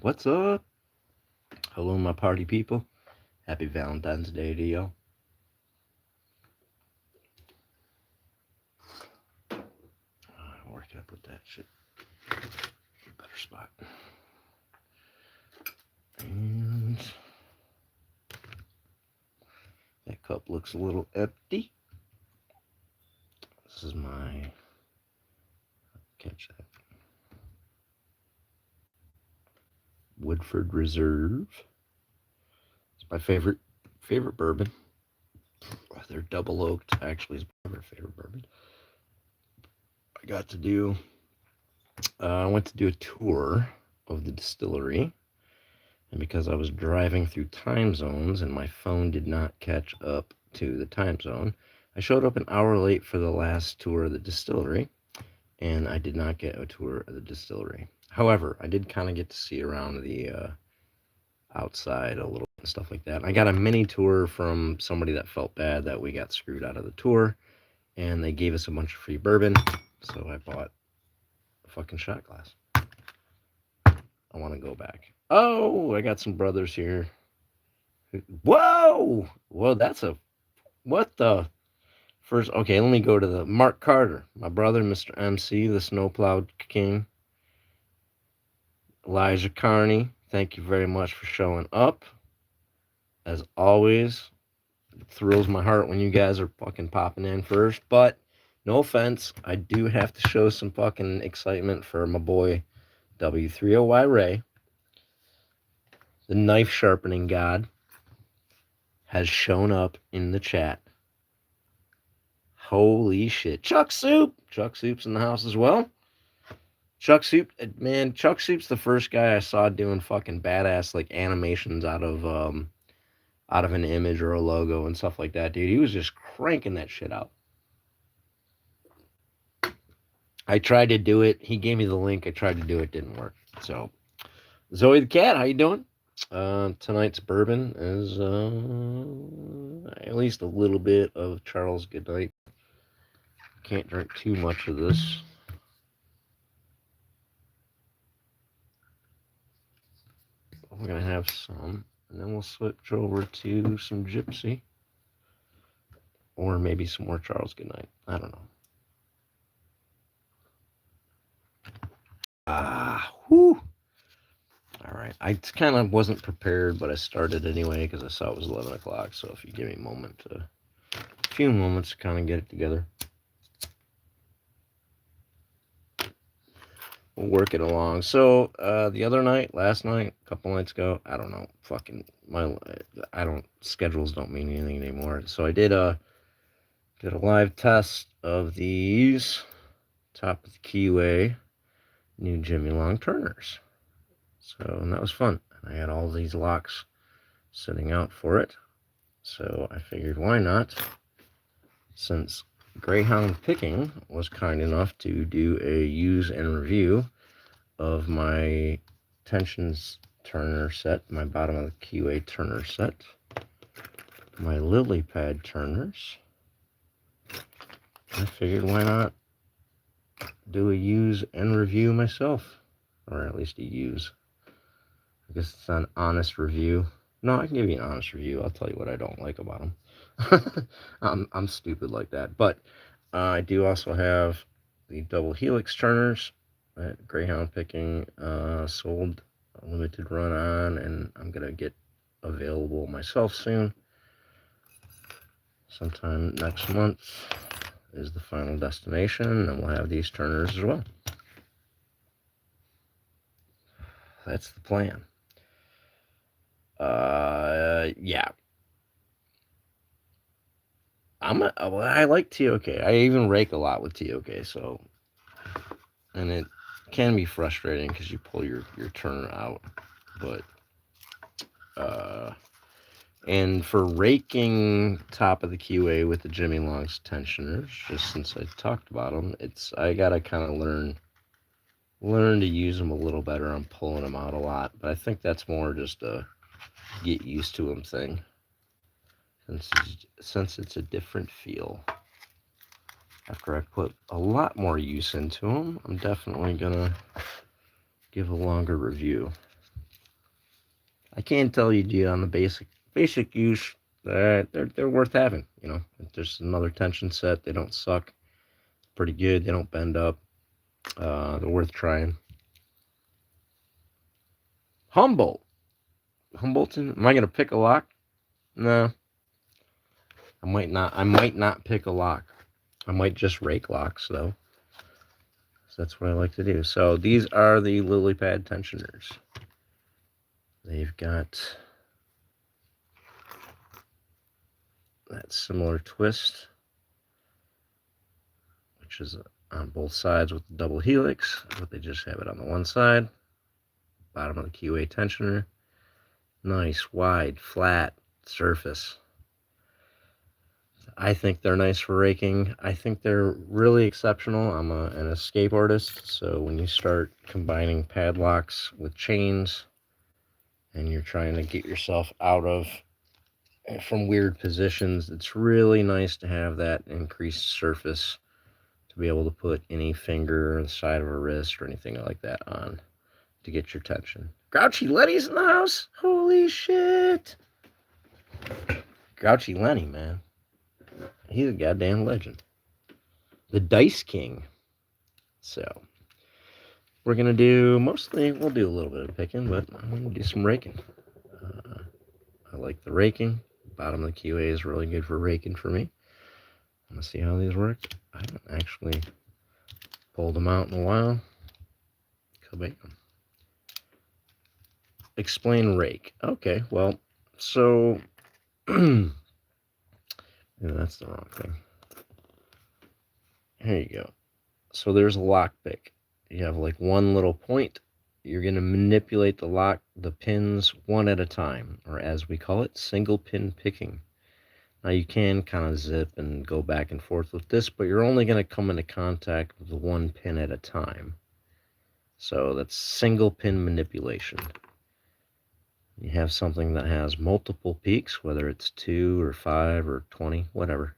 What's up? Hello, my party people. Happy Valentine's Day to y'all. Where can I put that shit? Better spot. And that cup looks a little empty. This is my catch that Woodford Reserve. It's my favorite bourbon. They're double oaked. Actually, is my favorite bourbon. I got to do. I went to do a tour of the distillery, and because I was driving through time zones and my phone did not catch up to the time zone, I showed up an hour late for the last tour of the distillery, and I did not get a tour of the distillery. However, I did kind of get to see around the outside a little and stuff like that. I got a mini tour from somebody that felt bad that we got screwed out of the tour, and they gave us a bunch of free bourbon, so I bought a fucking shot glass. I want to go back. Oh, I got some brothers here. Whoa! Whoa, that's a what the first? Okay, let me go to the Mark Carter, my brother, Mr. MC, the Snowplow King. Elijah Carney, thank you very much for showing up. As always, it thrills my heart when you guys are fucking popping in first. But no offense, I do have to show some fucking excitement for my boy W30Y Ray, the knife sharpening god, has shown up in the chat. Holy shit. Chuck Soup! Chuck Soup's in the house as well. Chuck Soup, man, Chuck Soup's the first guy I saw doing fucking badass like animations out of an image or a logo and stuff like that, dude. He was just cranking that shit out. I tried to do it. He gave me the link. I tried to do it. Didn't work. So, Zoe the cat, how you doing? Tonight's bourbon is at least a little bit of Charles Goodnight. Can't drink too much of this. We're gonna have some, and then we'll switch over to some Gypsy, or maybe some more Charles Goodnight. I don't know. Whew. All right. I kind of wasn't prepared, but I started anyway because I saw it was 11 o'clock. So if you give me a few moments to kind of get it together, we'll work it along. So the other night, last night, a couple nights ago, I don't know, schedules don't mean anything anymore. So I did a live test of these top of the keyway new Jimmy Long Turners. So, and that was fun. And I had all these locks sitting out for it. So I figured, why not? Since Greyhound Picking was kind enough to do a use and review of my tensions turner set, my bottom of the keyway turner set, my lily pad turners, I figured, why not do a use and review myself? Or at least a use. I guess it's an honest review. No, I can give you an honest review. I'll tell you what I don't like about them. I'm stupid like that. But I do also have the double helix turners that Greyhound Picking sold a limited run on, and I'm going to get available myself soon. Sometime next month is the final destination, and we'll have these turners as well. That's the plan. Yeah. I like TOK. I even rake a lot with TOK, so, and it can be frustrating because you pull your turner out, but and for raking top of the keyway with the Jimmy Long's tensioners, just since I talked about them, I gotta kind of learn to use them a little better. I'm pulling them out a lot, but I think that's more just a get used to them thing. Since it's a different feel. After I put a lot more use into them, I'm definitely gonna give a longer review. I can't tell you, dude, on the basic use, they're worth having. You know, if there's another tension set. They don't suck. Pretty good. They don't bend up. They're worth trying. Humboldt. Humboldton. Am I gonna pick a lock? No. I might not. I might not pick a lock. I might just rake locks though. So that's what I like to do. So these are the lily pad tensioners. They've got that similar twist, which is on both sides with the double helix, but they just have it on the one side. Bottom of the keyway tensioner. Nice, wide, flat surface. I think they're nice for raking. I think they're really exceptional. I'm an escape artist, so when you start combining padlocks with chains and you're trying to get yourself out of from weird positions, it's really nice to have that increased surface to be able to put any finger or the side of a wrist or anything like that on to get your tension. Grouchy Lenny's in the house. Holy shit. Grouchy Lenny, man. He's a goddamn legend. The Dice King. So, we're going to do mostly, we'll do a little bit of picking, but I'm going to do some raking. I like the raking. Bottom of the keyway is really good for raking for me. I'm going to see how these work. I haven't actually pulled them out in a while. Kabam. Explain rake. Okay, well, so yeah, that's the wrong thing. Here you go. So there's a lock pick. You have like one little point. You're going to manipulate the pins one at a time, or as we call it, single pin picking. Now you can kind of zip and go back and forth with this, but you're only going to come into contact with the one pin at a time. So that's single pin manipulation. You have something that has multiple peaks, whether it's 2 or 5 or 20, whatever.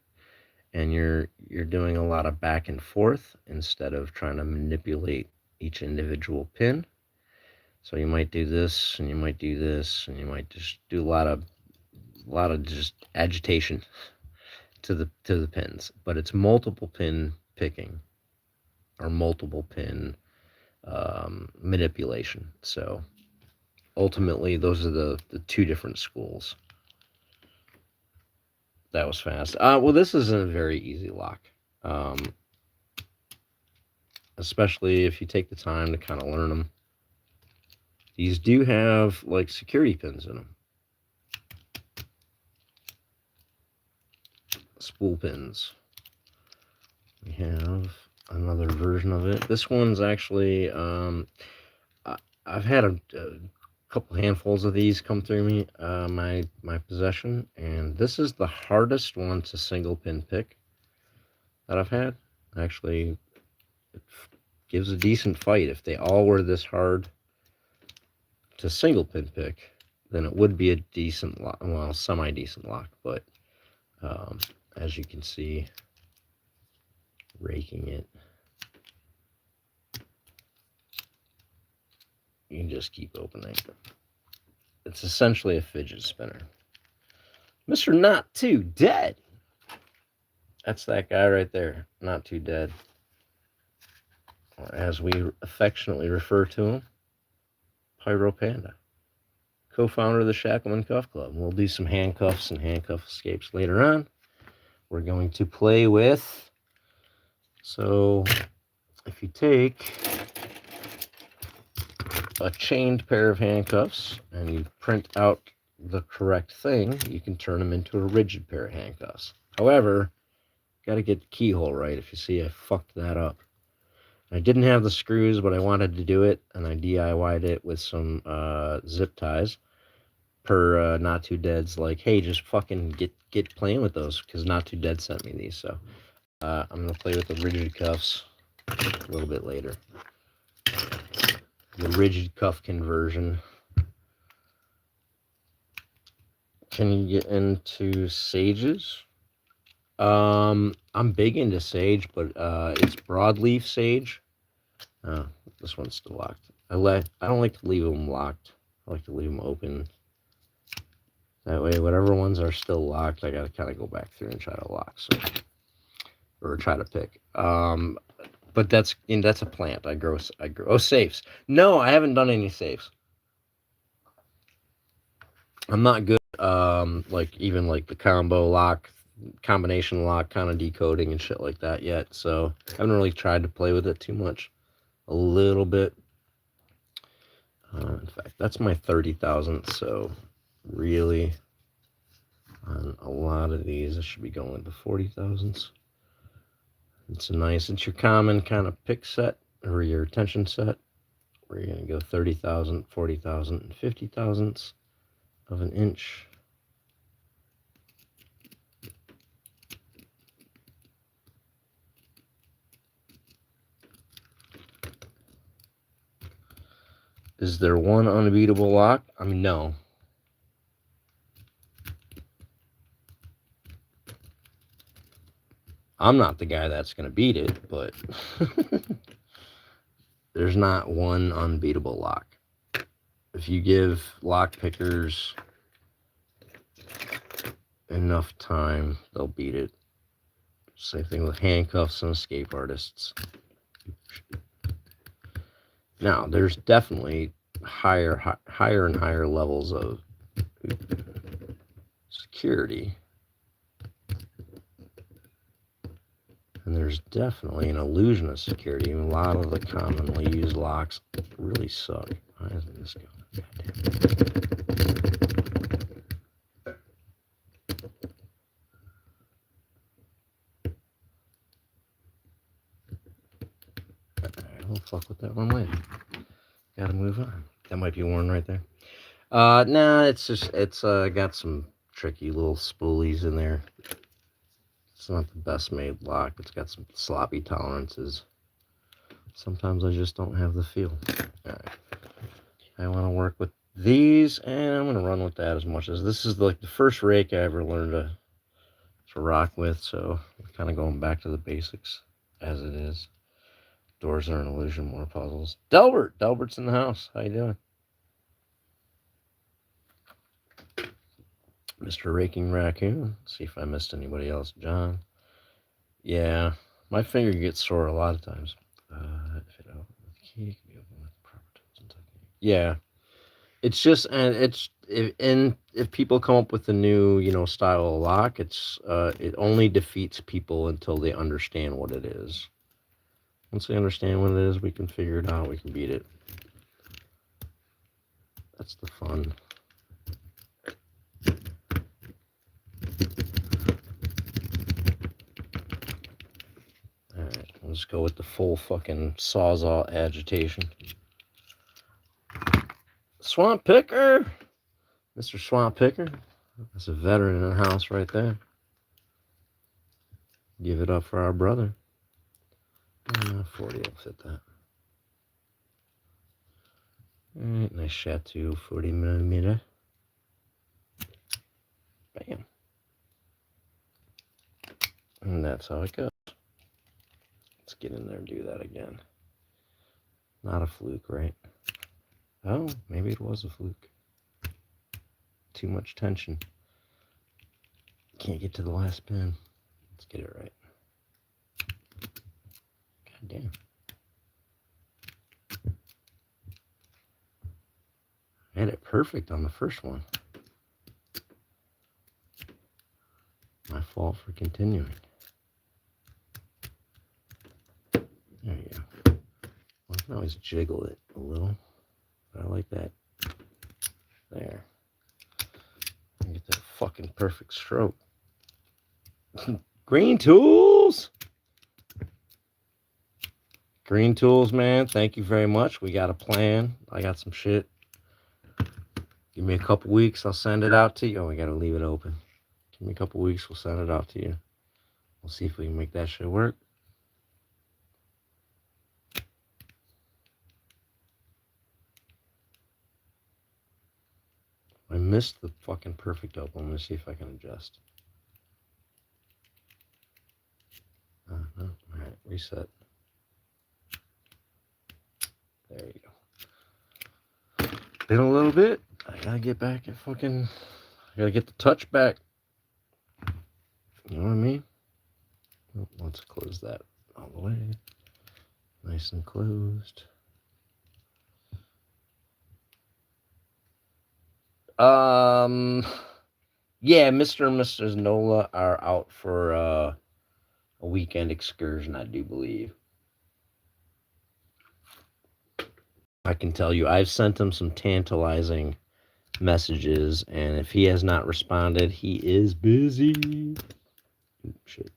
And you're doing a lot of back and forth instead of trying to manipulate each individual pin. So you might do this, and you might do this, and you might just do a lot of just agitation to the pins. But it's multiple pin picking or multiple pin manipulation. So ultimately, those are the two different schools. That was fast. Well, this isn't a very easy lock. Especially if you take the time to kind of learn them. These do have like security pins in them. Spool pins. We have another version of it. This one's actually, I've had a couple handfuls of these come through me, my possession, and this is the hardest one to single pin pick that I've had. Actually, it gives a decent fight. If they all were this hard to single pin pick, then it would be a decent lock, well, semi-decent lock, but as you can see, raking it, you can just keep opening it. It's essentially a fidget spinner. Mr. Not Too Dead. That's that guy right there, Not Too Dead. Or as we affectionately refer to him, Pyro Panda. Co-founder of the Shacklemen Cuff Club. We'll do some handcuffs and handcuff escapes later on. We're going to play with, so if you take a chained pair of handcuffs and you print out the correct thing, you can turn them into a rigid pair of handcuffs. However, got to get the keyhole right. If you see, I fucked that up. I didn't have the screws, but I wanted to do it, and I DIY'd it with some zip ties. Per Not Too Dead's like, hey, just fucking get playing with those, because Not Too Dead sent me these. So I'm gonna play with the rigid cuffs a little bit later. The rigid cuff conversion. Can you get into sages? I'm big into sage, but it's broadleaf sage. This one's still locked. I don't like to leave them locked. I like to leave them open That way, whatever ones are still locked, I gotta kind of go back through and try to lock some, or try to pick. But that's a plant. I grow. Oh, safes. No, I haven't done any safes. I'm not good. Like even like the combination lock, kind of decoding and shit like that yet. So I haven't really tried to play with it too much. A little bit. In fact, that's my 30,000. So really, on a lot of these, I should be going to 40,000s. It's your common kind of pick set or your attention set where you're going to go 30,000, 40,000, and 50,000ths of an inch. Is there one unbeatable lock? I mean, no. I'm not the guy that's going to beat it, but there's not one unbeatable lock. If you give lock pickers enough time, they'll beat it. Same thing with handcuffs and escape artists. Now, there's definitely higher and higher levels of security. And there's definitely an illusion of security. A lot of the commonly used locks really suck. Why isn't this going? Alright, we'll fuck with that one later. Gotta move on. That might be worn right there. Nah, it's got some tricky little spoolies in there. It's not the best made lock. It's got some sloppy tolerances. Sometimes I just don't have the feel. Alright. I want to work with these, and I'm going to run with that as much as this is like the first rake I ever learned to rock with, so I'm kind of going back to the basics as it is. Doors are an illusion, more puzzles. Delbert's in the house. How you doing? Mr. Raking Raccoon. Let's see if I missed anybody else. John. Yeah, my finger gets sore a lot of times. Yeah, it's just, and if people come up with a new style of lock, it only defeats people until they understand what it is. Once they understand what it is, we can figure it out. We can beat it. That's the fun. Alright, let's go with the full fucking Sawzall agitation. Swamp Picker! Mr. Swamp Picker. That's a veteran in the house right there. Give it up for our brother. 40 will fit that. Alright, nice Chateau 40mm. Bam. And that's how it goes. Let's get in there and do that again. Not a fluke, right? Oh, maybe it was a fluke. Too much tension. Can't get to the last pin. Let's get it right. God damn. I had it perfect on the first one. My fault for continuing. There you go. Well, I can always jiggle it a little. But I like that. There. Get that fucking perfect stroke. Green Tools! Green Tools, man. Thank you very much. We got a plan. I got some shit. Give me a couple weeks. I'll send it out to you. Oh, we got to leave it open. Give me a couple weeks. We'll send it out to you. We'll see if we can make that shit work. I missed the fucking perfect open. Let me see if I can adjust. No. All right, reset. There you go. Been a little bit. I gotta get back at fucking. gotta get the touch back. You know what I mean? Let's close that all the way. Nice and closed. Yeah, Mr. and Mrs. Nola are out for a weekend excursion, I do believe. I can tell you, I've sent him some tantalizing messages, and if he has not responded, he is busy. Ooh, shit.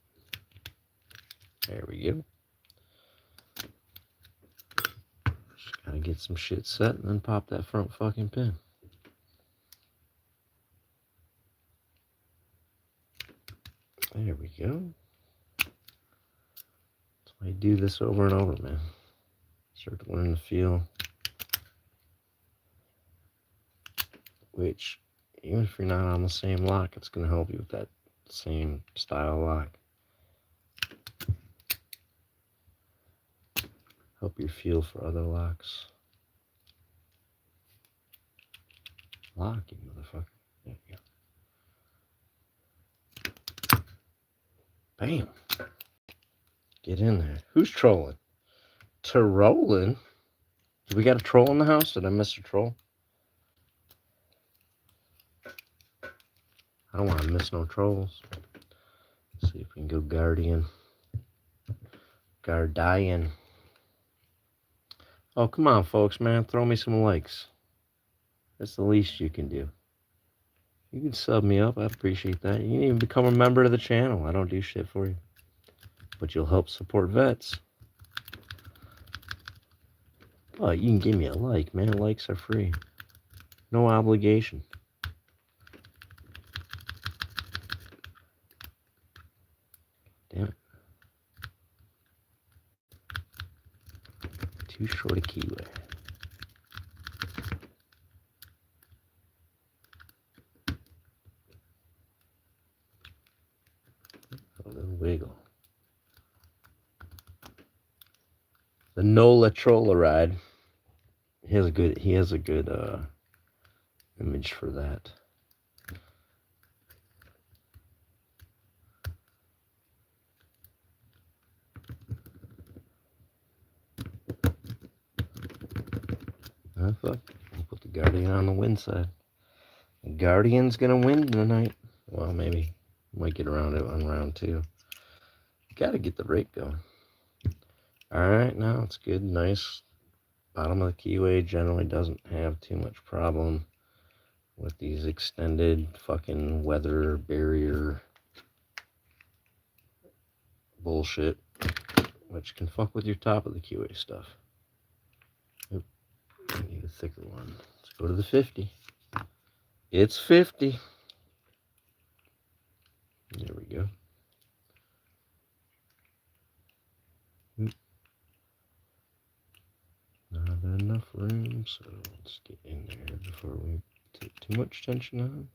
There we go. Just gotta get some shit set and then pop that front fucking pin. There we go. So I do this over and over, man. Start to learn the feel. Which, even if you're not on the same lock, it's going to help you with that same style lock. Help you feel for other locks. Lock, you motherfucker. There you go. Bam. Get in there. Who's trolling? Trolling? Do we got a troll in the house? Did I miss a troll? I don't want to miss no trolls. Let's see if we can go Guardian. Guardian. Oh, come on, folks, man. Throw me some likes. That's the least you can do. You can sub me up. I appreciate that. You can even become a member of the channel. I don't do shit for you. But you'll help support vets. Oh, you can give me a like, man. Likes are free. No obligation. Damn it. Too short a keyway. A little wiggle. The Nola Troller ride. He has a good image for that. Oh, fuck. We'll put the Guardian on the win side. The Guardian's gonna win tonight. Well, maybe. Might get around it on round 2. Gotta get the rake going. Alright, now it's good. Nice. Bottom of the keyway generally doesn't have too much problem with these extended fucking weather barrier bullshit, which can fuck with your top of the keyway stuff. Oop, I need a thicker one. Let's go to the 50. It's 50. There we go. Oop. Not enough room, so let's get in there before we take too much tension on.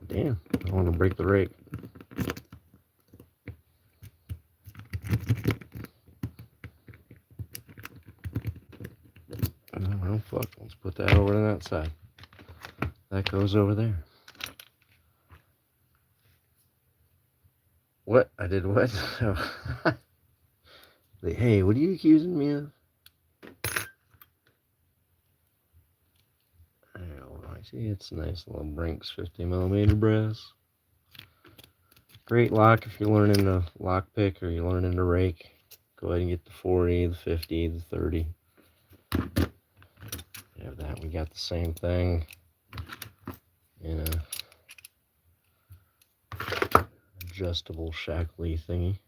Damn, I want to break the rake. Oh, fuck. Let's put that over to that side. That goes over there. What? I did what? Hey, what are you accusing me of? I see it's nice little Brinks 50mm brass. Great lock if you're learning to lock pick or you're learning to rake. Go ahead and get the 40, the 50, the 30. We have that. We got the same thing in a adjustable Shacklemen thingy.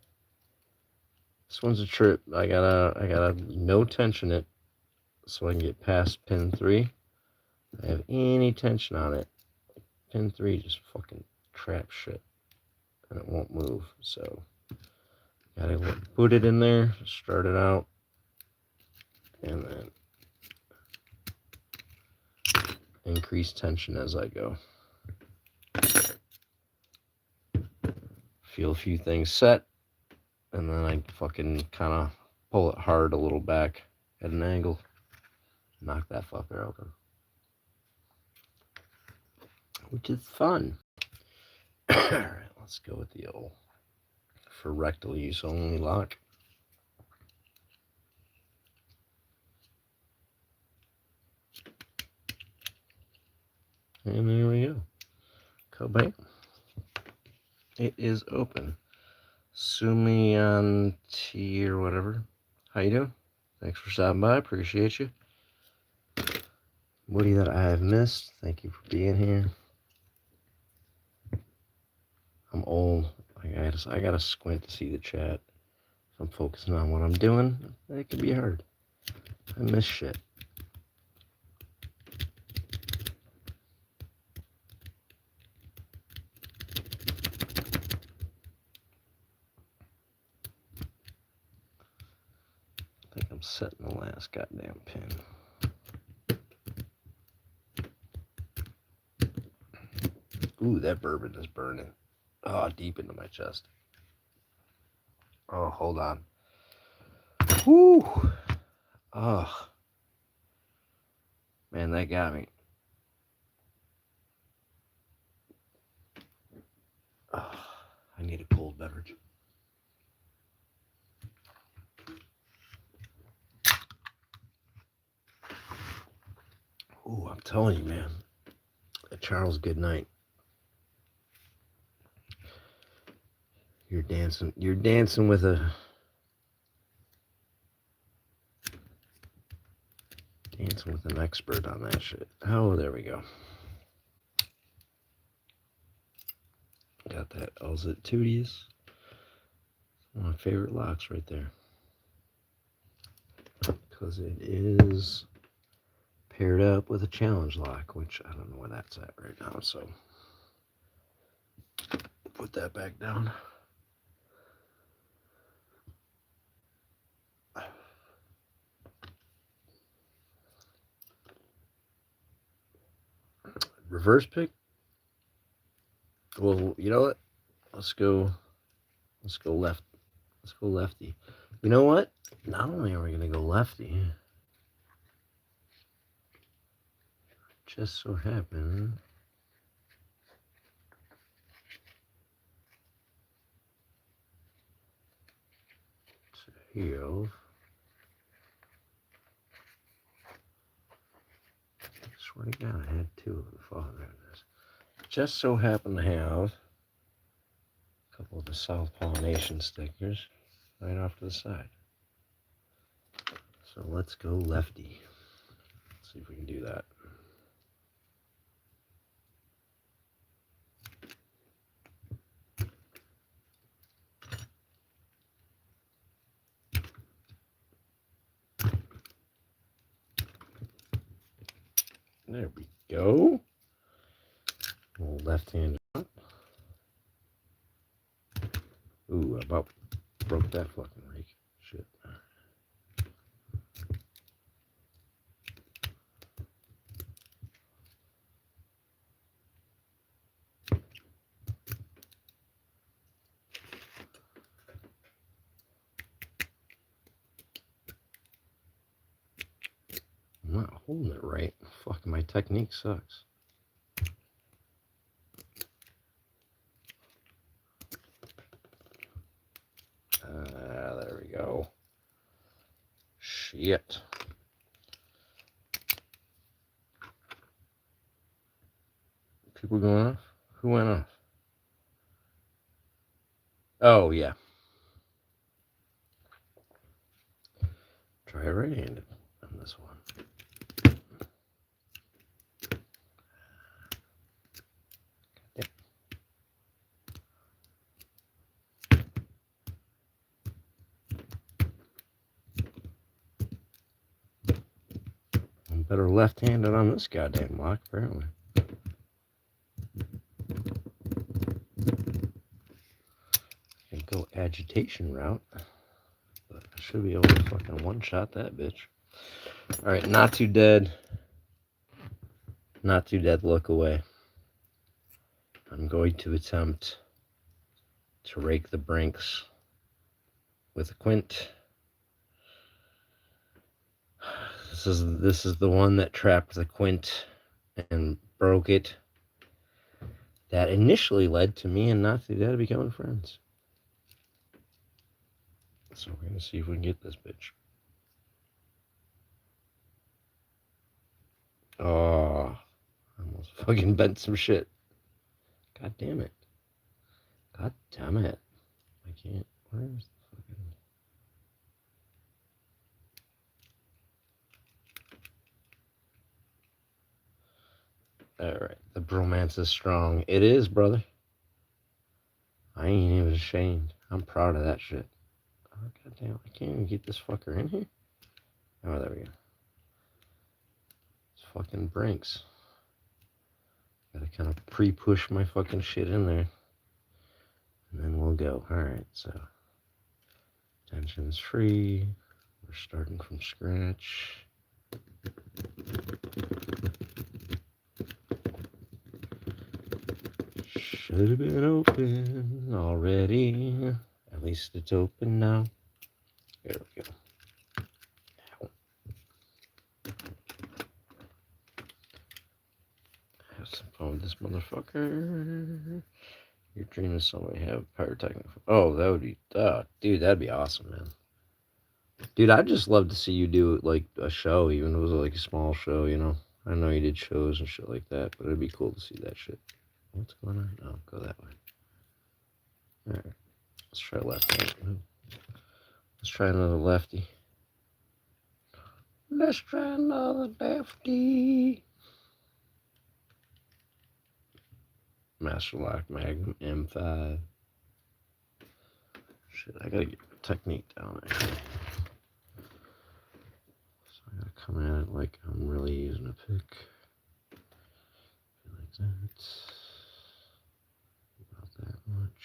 This one's a trip. I gotta no tension it so I can get past pin 3. If I have any tension on it, pin 3 just fucking trap shit, and it won't move. So gotta put it in there, start it out, and then increase tension as I go. Feel a few things set, and then I fucking kind of pull it hard a little back at an angle, knock that fucker open, which is fun. Alright, let's go with the old for rectal use only lock. And there we go. Kabam. It is open. Sumi on T or whatever. How you doing? Thanks for stopping by. Appreciate you. Woody that I have missed, thank you for being here. I'm old. I gotta squint to see the chat. If I'm focusing on what I'm doing, it can be hard. I miss shit. I think I'm setting the last goddamn pin. Ooh, that bourbon is burning. Oh, deep into my chest. Oh, hold on. Whoo! Oh. Man, that got me. Oh, I need a cold beverage. Ooh, I'm telling you, man. Charles, good night. You're dancing with a dancing with an expert on that shit. Oh, there we go. Got that. Is it Tooties? One of my favorite locks right there. Because it is paired up with a challenge lock, which I don't know where that's at right now, so put that back down. Reverse pick? Well, you know what? Let's go left. Let's go lefty. You know what? Not only are we gonna go lefty, just so happened to have, I swear to God, I had two of the father in this. Just so happened to have a couple of the South Pollination stickers right off to the side. So let's go lefty. Let's see if we can do that. There we go. A little left-handed. Ooh, I about broke that fucking rake. Shit. I'm not holding it right. Fucking my technique sucks. There we go. Shit. People going off? Who went off? Oh, yeah. Try right-handed on this one. I'm better left-handed on this goddamn lock, apparently. agitation route. But I should be able to fucking one-shot that bitch. Alright, not too dead. Not too dead, look away. I'm going to attempt to rake the brinks with a quint. This is the one that trapped the quint and broke it. That initially led to me and Not Too Dead becoming friends. So we're gonna see if we can get this bitch. Oh, I almost fucking bent some shit. God damn it. God damn it. I can't. Where's the fucking. Alright, the bromance is strong. It is, brother. I ain't even ashamed. I'm proud of that shit. Oh, God damn, I can't even get this fucker in here. Oh, there we go. It's fucking brinks. Gotta kind of pre-push my fucking shit in there. And then we'll go. Alright, so tension's free. We're starting from scratch. Should have been open already. At least it's open now. There we go. Ow. Have some fun with this motherfucker. Your dream is somebody have pyrotechnic. Oh, that would be, dude, that'd be awesome, man. Dude, I'd just love to see you do like a show, even if it was like a small show, you know. I know you did shows and shit like that, but it'd be cool to see that shit. What's going on? Oh, go that way. Alright. Let's try left hand. Let's try another lefty. Let's try another lefty. Master Lock Magnum M5. Shit, I gotta get my technique down there. So I gotta come at it like I'm really using a pick. Like that. About that much.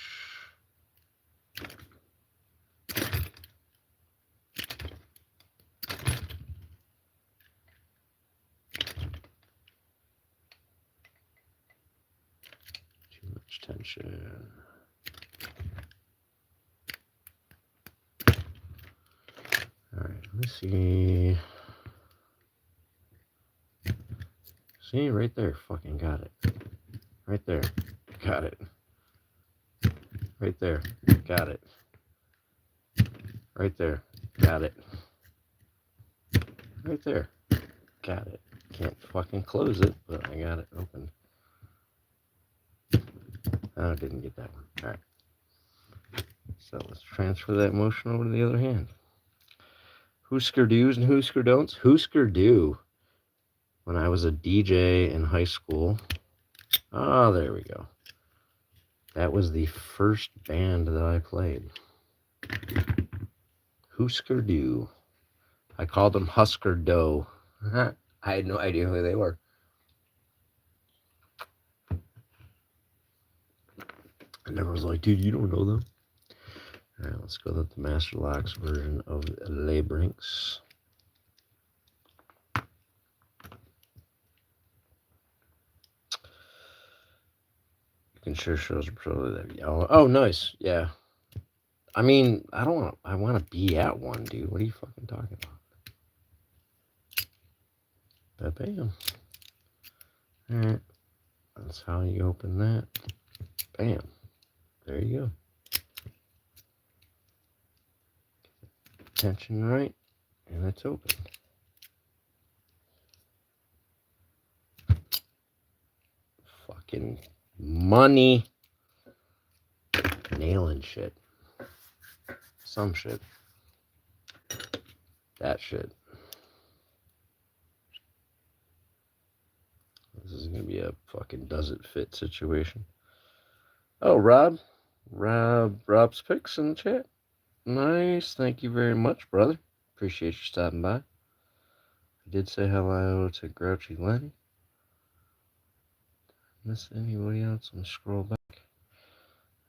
Too much tension. Alright, let me see. See, right there, fucking got it. Right there, got it. Right there, got it. Right there, got it. Right there, got it. Can't fucking close it, but I got it open. Oh, I didn't get that one. Alright. So let's transfer that motion over to the other hand. Husker do's and Husker don'ts. Husker do. When I was a DJ in high school. Oh, there we go. That was the first band that I played. Husker Du. I called them Husker Doe. I had no idea who they were. And everyone was like, dude, you don't know them. All right, let's go with the Master Lock's version of Les Brinks. You can share shows probably that. Oh, nice. Yeah. I mean, I want to be at one, dude. What are you fucking talking about? Bam. All right. That's how you open that. Bam. There you go. Tension right, and it's open. Fucking money. Nailing shit. Some shit. That shit. This is gonna be a fucking does it fit situation. Oh, Rob's picks in the chat. Nice, thank you very much, brother. Appreciate you stopping by. I did say hello to Grouchy Lenny. Miss anybody else? I'm gonna scroll back.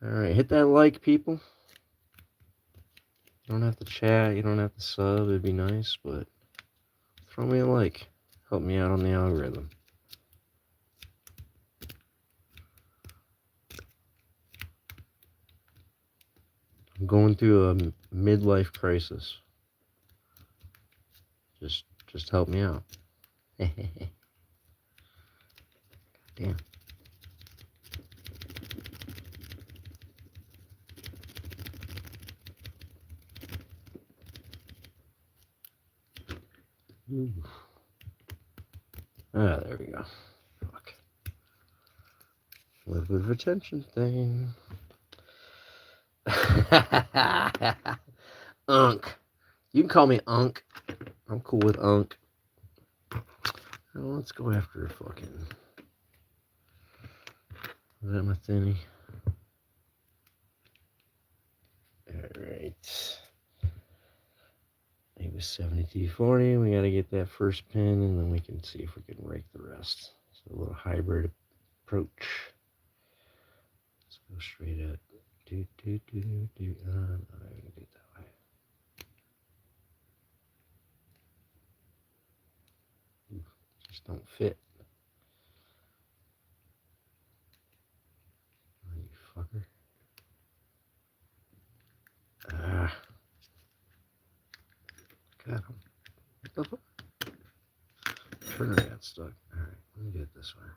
Alright, hit that like, people. You don't have to chat, you don't have to sub, it'd be nice, but throw me a like. Help me out on the algorithm. I'm going through a midlife crisis. Just help me out. Damn. Ooh. Ah, there we go. Fuck. Little bit of attention thing. Unk. You can call me Unk. I'm cool with Unk. Well, let's go after fucking. Is that my thinny? Alright. It was 7240. We gotta get that first pin and then we can see if we can rake the rest. So a little hybrid approach. Let's go straight at I'm not even gonna do it that way. Just don't fit. Oh, you fucker. Ah. Got him. What the fuck? Turner got stuck. Alright, let me get it this way.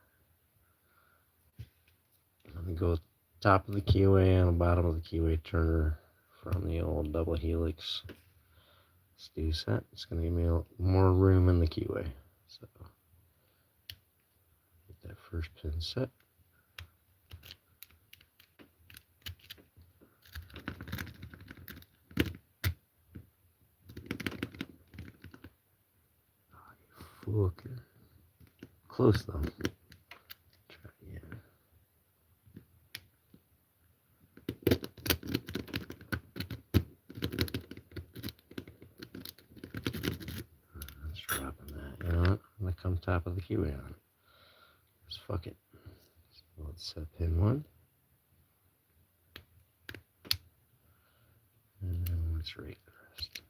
Let me go top of the keyway and the bottom of the keyway turner from the old double helix SeeStu set. It's going to give me more room in the keyway. So, get that first pin set. Oh, you fucker. Close though. Try again. Let's dropping that. You know what? I'm going to come top of the keyway on. Just fuck it. So let's set pin 1. And then let's rake the rest.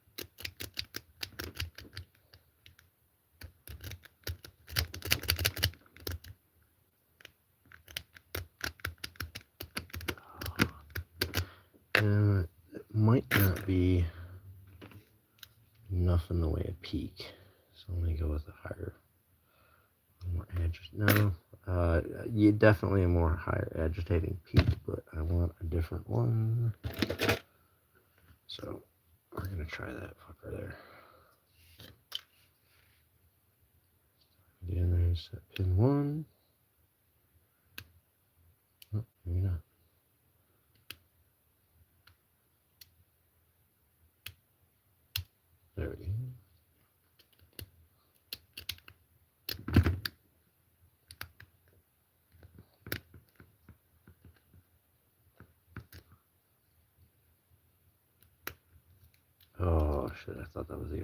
And it might not be enough in the way of peak. So I'm going to go with a higher, more agitating. No, you definitely a more higher agitating peak, but I want a different one. So we're going to try that fucker there. Get in there and set pin 1. Oh, maybe not. There we go. Oh shit, I thought that was the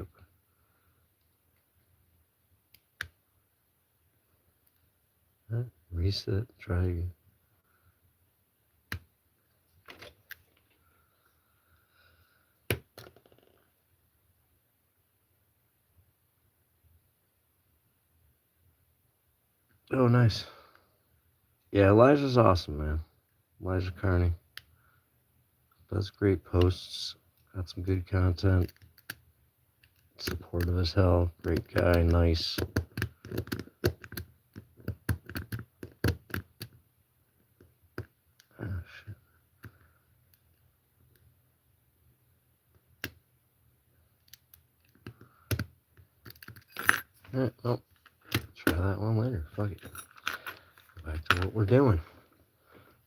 open. Reset, try again. Oh, nice. Yeah, Elijah's awesome, man. Elijah Carney does great posts. Got some good content. Supportive as hell. Great guy. Nice. Oh, shit. Alright, well, try that one later. Fuck it. Go back to what we're doing.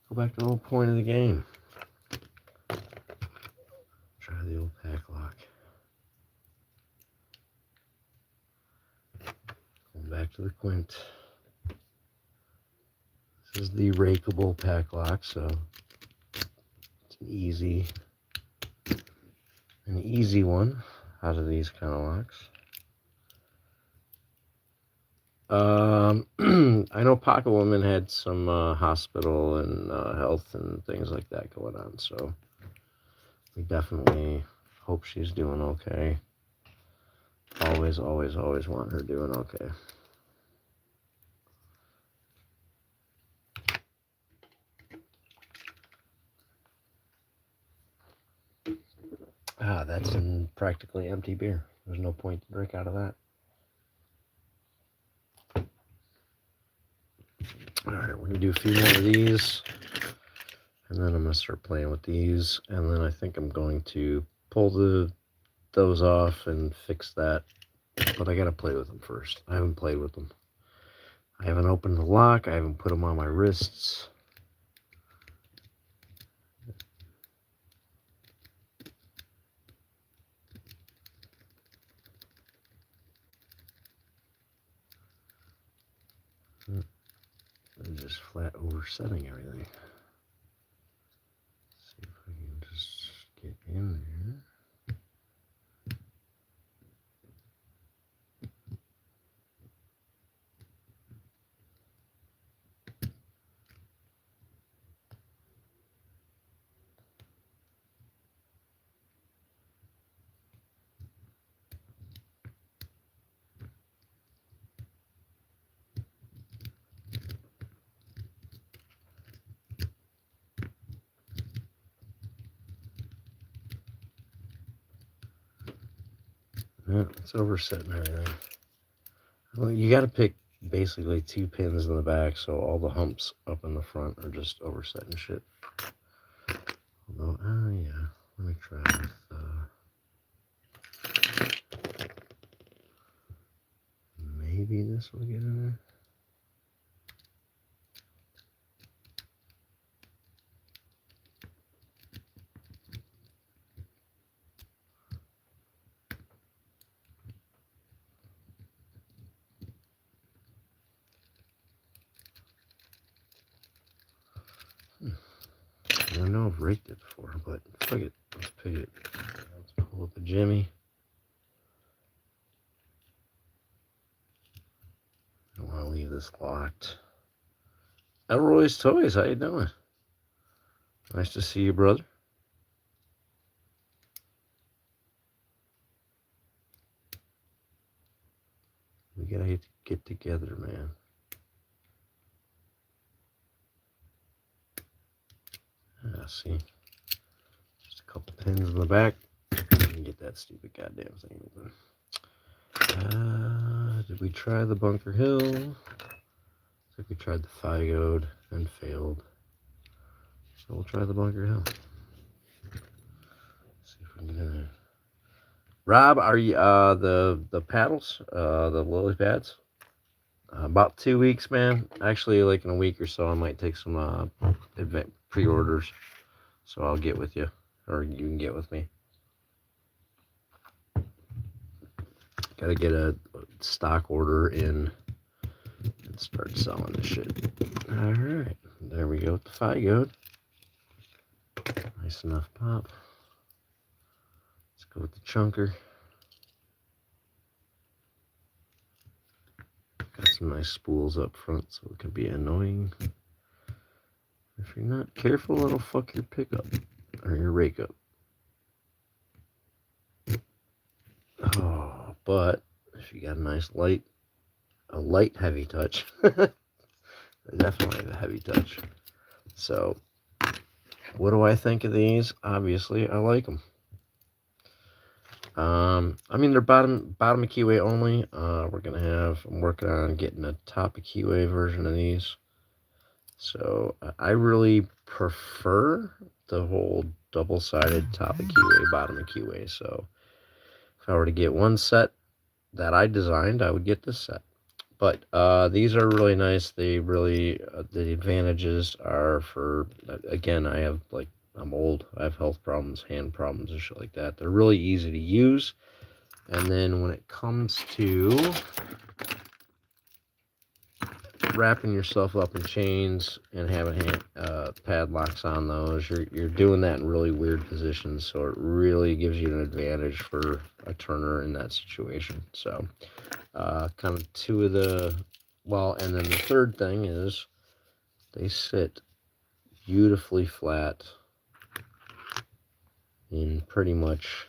Go back to the whole point of the game. Try the old pack lock. Going back to the quint. This is the rakeable pack lock, so it's an easy one out of these kind of locks. I know Pocket Woman had some hospital and health and things like that going on, so we definitely hope she's doing okay. Always, always, always want her doing okay. Ah, that's in practically empty beer. There's no point to drink out of that. Alright, we're going to do a few more of these. And then I'm going to start playing with these. And then I think I'm going to pull those off and fix that. But I got to play with them first. I haven't played with them. I haven't opened the lock. I haven't put them on my wrists. I'm just flat oversetting everything. See if I can just get in there. Yeah, it's oversetting everything. Well, you got to pick basically 2 pins in the back, so all the humps up in the front are just oversetting shit. Although, yeah, let me try with, maybe this will get in there. I don't know I've raked it before, but fuck it. Let's pick it. Let's pull up a Jimmy. I don't want to leave this locked. Elroy's Toys, how you doing? Nice to see you, brother. We gotta get together, man. See, just a couple pins in the back. And get that stupid goddamn thing open. Did we try the Bunker Hill? Looks like we tried the Figode and failed. So we'll try the Bunker Hill. See if we can get in there. Rob, are you the paddles, the lily pads? About 2 weeks, man. Actually, like in a week or so, I might take some pre-orders. So I'll get with you, or you can get with me. Gotta get a stock order in and start selling this shit. All right, there we go with the Figode. Nice enough pop. Let's go with the chunker. Got some nice spools up front, so it can be annoying. If you're not careful, it'll fuck your pickup or your rake up. Oh, but if you got a nice light heavy touch, definitely a heavy touch. So, what do I think of these? Obviously, I like them. I mean, they're bottom of keyway only. I'm working on getting a top of keyway version of these. So I really prefer the whole double-sided top of keyway, bottom of keyway. So if I were to get one set that I designed, I would get this set. But these are really nice. They really, the advantages are for, again, I'm old. I have health problems, hand problems, and shit like that. They're really easy to use. And then when it comes to wrapping yourself up in chains and having padlocks on those, you're doing that in really weird positions. So it really gives you an advantage for a turner in that situation. So kind of two of the, well, and then the third thing is they sit beautifully flat in pretty much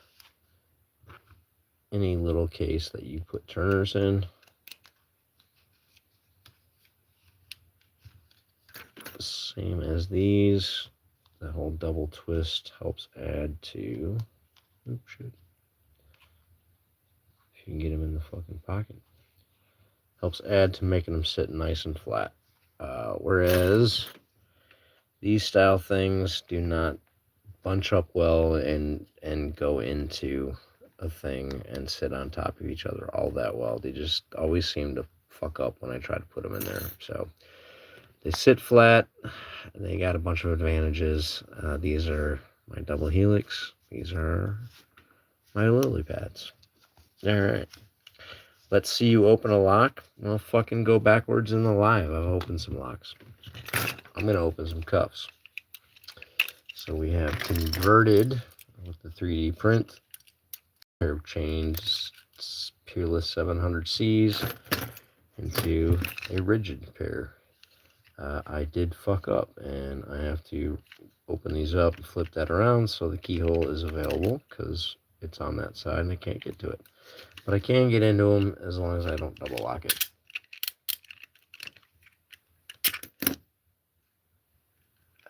any little case that you put turners in. Same as these. That whole double twist helps add to, oops, shit. If you can get them in the fucking pocket. Helps add to making them sit nice and flat. Whereas these style things do not bunch up well and go into a thing and sit on top of each other all that well. They just always seem to fuck up when I try to put them in there. So they sit flat. They got a bunch of advantages. These are my double helix. These are my lily pads. All right. Let's see you open a lock. I'll fucking go backwards in the live. I've opened some locks. I'm going to open some cuffs. So we have converted with the 3D print pair of chains, Peerless 700Cs into a rigid pair. I did fuck up and I have to open these up and flip that around so the keyhole is available because it's on that side and I can't get to it. But I can get into them as long as I don't double lock it.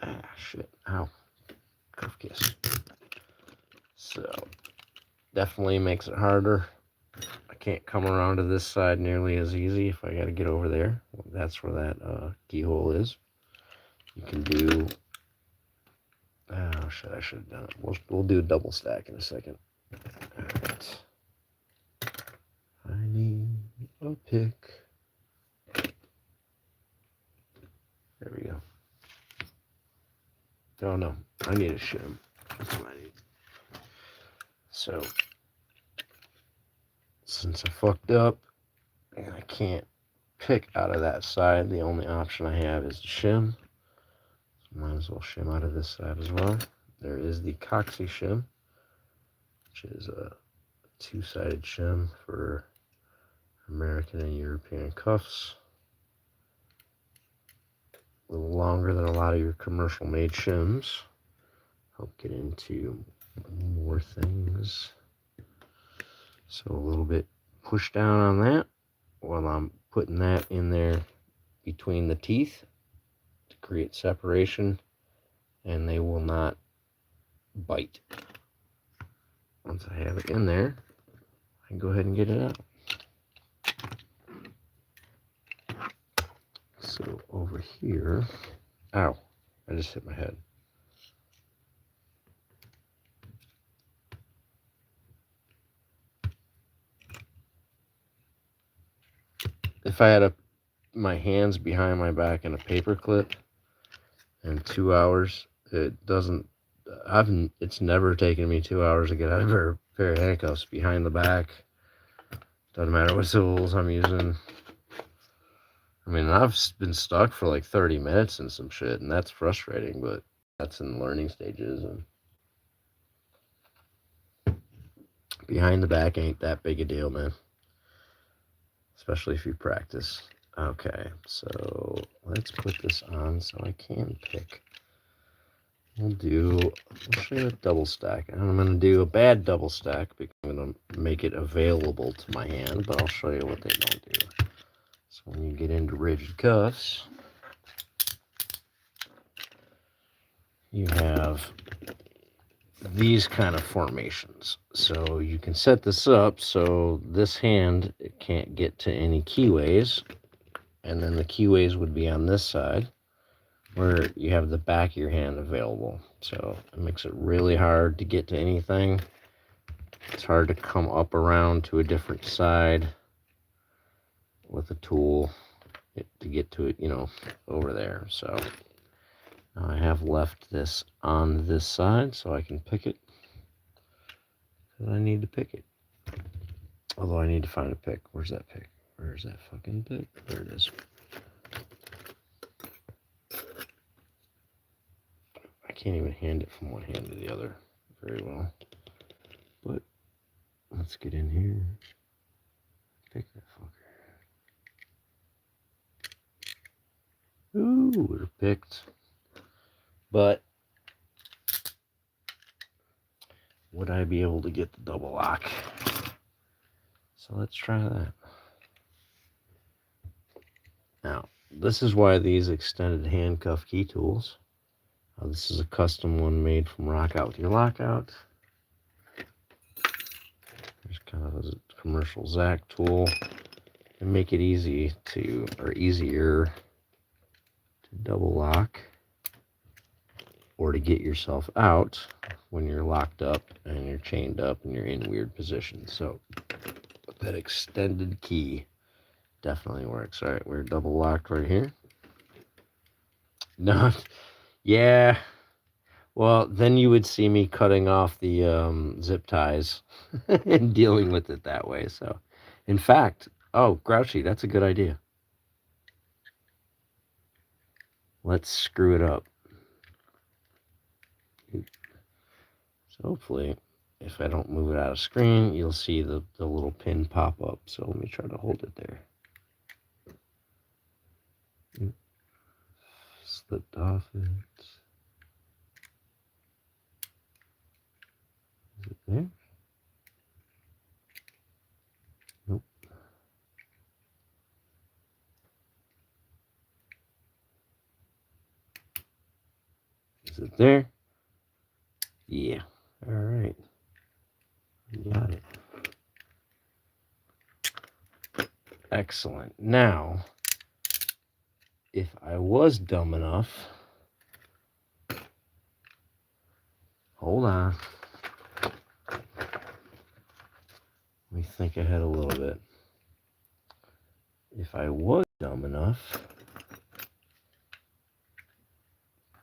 Ah, shit. Ow. Cuff kiss. So, definitely makes it harder. I can't come around to this side nearly as easy if I got to get over there. Well, that's where that keyhole is. You can do... Oh, shit, I should have done it. We'll do a double stack in a second. All right. I need a pick. There we go. Oh, no. I need a shim. That's what I need. So, since I fucked up and I can't pick out of that side, the only option I have is to shim. So might as well shim out of this side as well. There is the Coxie shim, which is a two-sided shim for American and European cuffs. A little longer than a lot of your commercial made shims. Help get into more things. So a little bit push down on that while I'm putting that in there between the teeth to create separation, and they will not bite. Once I have it in there, I can go ahead and get it out. So over here, ow, I just hit my head. If I had my hands behind my back in a paper clip in 2 hours, it's never taken me 2 hours to get out of a pair of handcuffs behind the back. Doesn't matter what tools I'm using. I mean, I've been stuck for like 30 minutes and some shit, and that's frustrating, but that's in learning stages. And behind the back ain't that big a deal, man. Especially if you practice. Okay, so let's put this on so I can pick. We'll show you a double stack. And I'm going to do a bad double stack because I'm going to make it available to my hand, but I'll show you what they don't do. So when you get into rigid cuffs, you have these kind of formations. So you can set this up so this hand, it can't get to any keyways, and then the keyways would be on this side where you have the back of your hand available. So it makes it really hard to get to anything. It's hard to come up around to a different side with a tool to get to it, over there. So now I have left this on this side so I can pick it. Because I need to pick it. Although I need to find a pick. Where's that pick? Where's that fucking pick? There it is. I can't even hand it from one hand to the other very well. But let's get in here. Pick that fucker. Ooh, we're picked. But would I be able to get the double lock? So let's try that. Now, this is why these extended handcuff key tools. This is a custom one made from Rock Out with Your Lockout. There's kind of a commercial Zac tool, and make it easier to double lock or to get yourself out when you're locked up and you're chained up and you're in weird positions. So that extended key definitely works. All right, we're double locked right here. No, yeah. Well, then you would see me cutting off the zip ties and dealing with it that way. So, in fact, oh, Grouchy, that's a good idea. Let's screw it up. So hopefully, if I don't move it out of screen, you'll see the little pin pop up. So let me try to hold it there. Slipped off it. Is it there? Nope. Is it there? Yeah. All right. Got it. Excellent. Now, if I was dumb enough, hold on. Let me think ahead a little bit. If I was dumb enough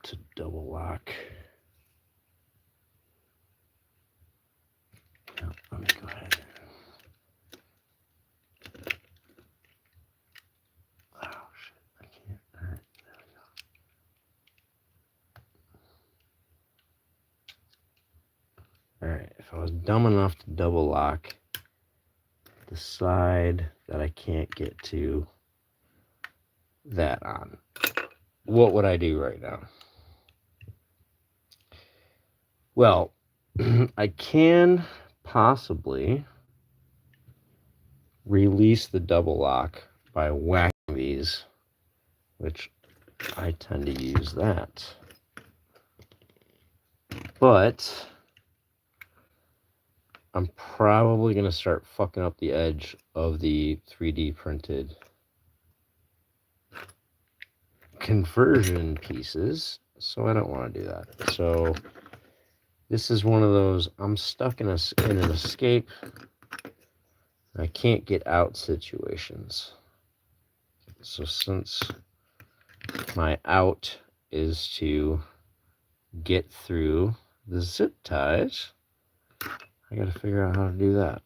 to double lock, no, let me go ahead. Oh shit, I can't. All right, there we go. All right, if I was dumb enough to double lock the side that I can't get to that on, what would I do right now? Well, I can possibly release the double lock by whacking these, which I tend to use that. But I'm probably going to start fucking up the edge of the 3D printed conversion pieces, so I don't want to do that. So this is one of those I'm stuck in an escape, I can't get out situations. So since my out is to get through the zip ties, I got to figure out how to do that.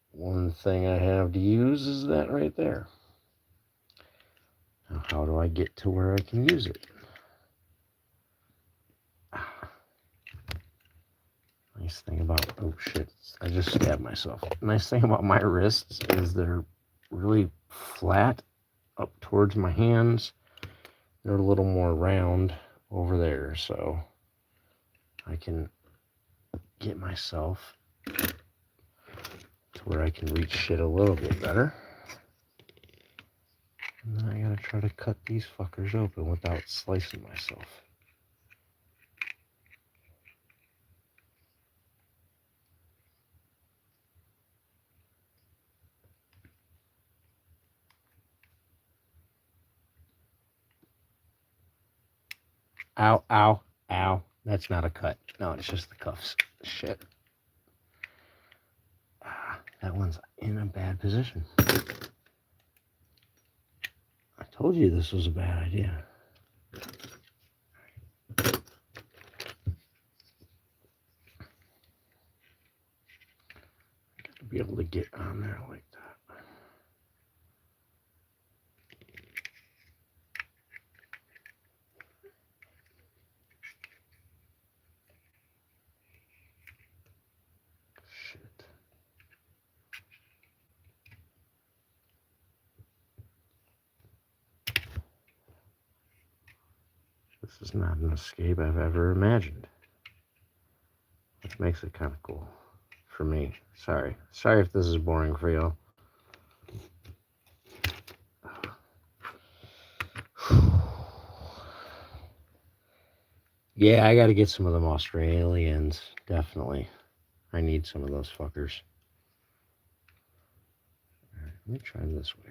One thing I have to use is that right there. Now, how do I get to where I can use it? Nice thing about, oh shit, I just stabbed myself. Nice thing about my wrists is they're really flat up towards my hands. They're a little more round over there, so I can get myself to where I can reach shit a little bit better. And then I gotta try to cut these fuckers open without slicing myself. Ow, ow, ow. That's not a cut. No, it's just the cuffs. Shit. That one's in a bad position. I told you this was a bad idea. To be able to get on there like that. Shit. This is not an escape I've ever imagined, which makes it kind of cool. for me. Sorry if this is boring for y'all. Yeah, I gotta get some of them Australians. Definitely. I need some of those fuckers. Alright, let me try this way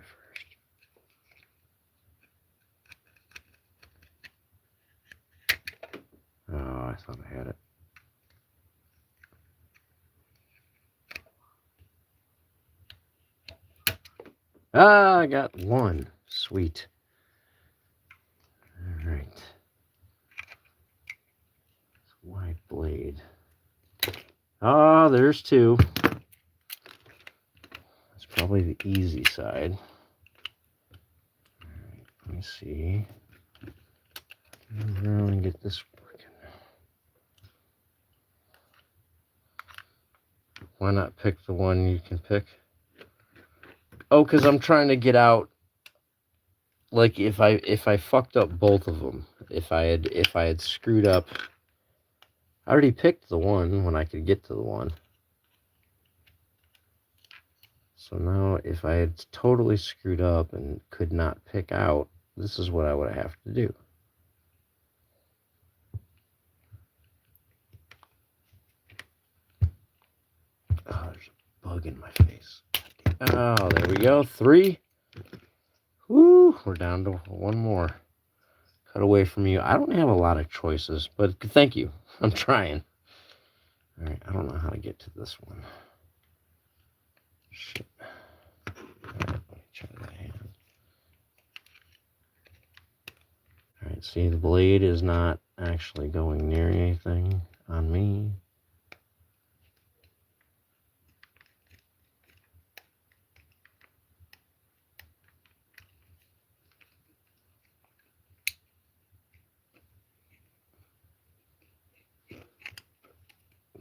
first. Oh, I thought I had it. Ah, I got one. Sweet. Alright. Wide blade. Ah, there's two. That's probably the easy side. Alright, let me see. Really get this working. Why not pick the one you can pick? Oh, because I'm trying to get out. Like if I fucked up both of them, if I had screwed up. I already picked the one when I could get to the one. So now if I had totally screwed up and could not pick out, this is what I would have to do. Oh, there's a bug in my face. Oh, there we go. 3. Woo, we're down to one more. Cut away from you. I don't have a lot of choices, but thank you. I'm trying. All right, I don't know how to get to this one. Shit. All right, let me try that hand. All right, see, the blade is not actually going near anything on me.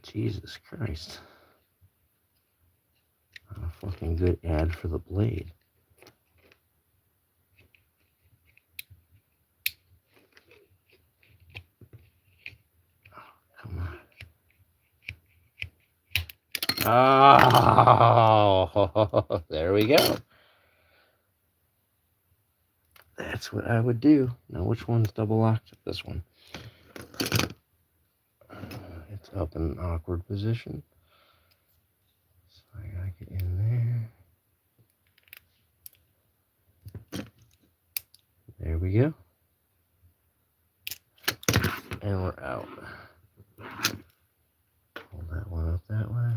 Jesus Christ. Not a fucking good ad for the blade. Oh, come on. Oh, there we go. That's what I would do. Now, which one's double locked? This one. It's up in an awkward position. So I gotta get in there. There we go. And we're out. Pull that one up that way.